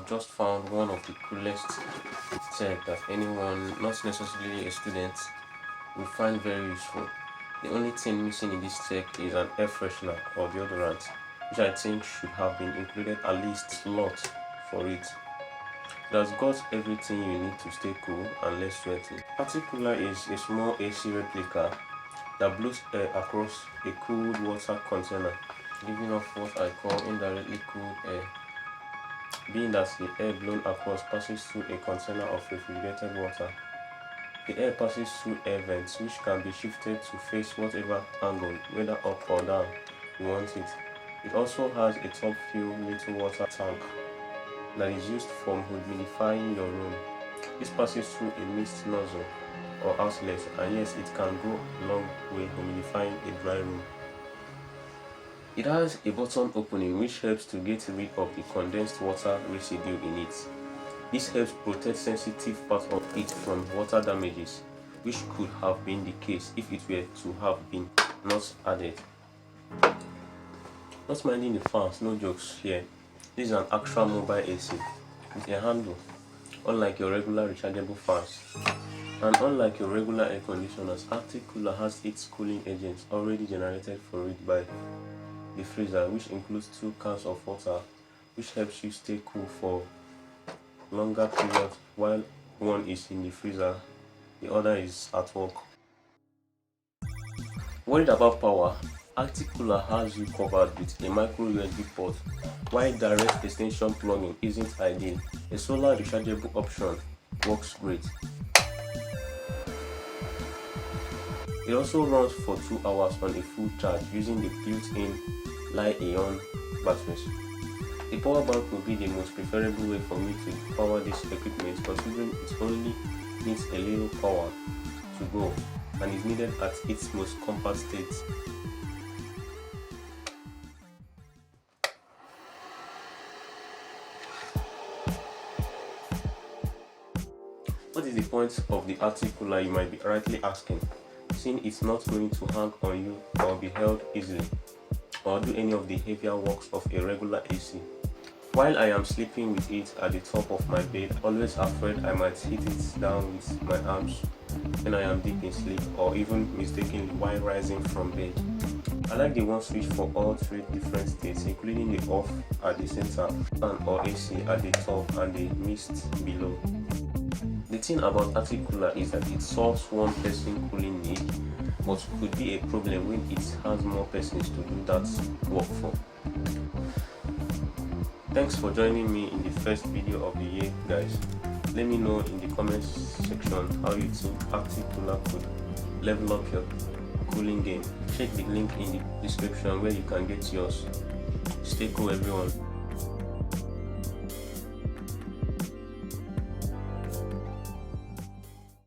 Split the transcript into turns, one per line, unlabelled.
I've just found one of the coolest tech that anyone, not necessarily a student, will find very useful. The only thing missing in this tech is an air freshener or deodorant, which I think should have been included at least lot for it. It has got everything you need to stay cool and less sweaty. Particular is a small AC replica that blows air across a cooled water container, giving off what I call indirectly cooled air, being that the air blown across passes through a container of refrigerated water. The air passes through air vents which can be shifted to face whatever angle, whether up or down, you want it. It also has a top-filled little water tank that is used for humidifying your room. This passes through a mist nozzle or outlet, and yes, it can go a long way humidifying a dry room. It has a bottom opening which helps to get rid of the condensed water residue in it. This helps protect sensitive parts of it from water damages, which could have been the case if it were to have been not added. Not minding the fans, no jokes here. This is an actual mobile AC with a handle, unlike your regular rechargeable fans. And unlike your regular air conditioners, Arctic Cooler has its cooling agents already generated for it by the freezer, which includes 2 cans of water, which helps you stay cool for longer periods while one is in the freezer, the other is at work. Worried about power? Arctic Cooler has you covered with a micro USB port. While direct extension plugging isn't ideal, a solar rechargeable option works great. It also runs for 2 hours on a full charge using the built-in Li-ion batteries. A power bank would be the most preferable way for me to power this equipment, considering it only needs a little power to go and is needed at its most compact state. What is the point of the Arctic Cooler, you might be rightly asking, seeing it's not going to hang on you or be held easily, or do any of the heavier works of a regular AC. While I am sleeping with it at the top of my bed, always afraid I might hit it down with my arms when I am deep in sleep, or even mistakenly while rising from bed. I like the one switch for all 3 different states, including the off at the center, fan or AC at the top, and the mist below. The thing about Arctic Cooler is that it solves one person cooling need, but could be a problem when it has more persons to do that work for. Thanks for joining me in the first video of the year, guys. Let me know in the comments section how you think Arctic Cooler could level up your cooling game. Check the link in the description where you can get yours. Stay cool, everyone.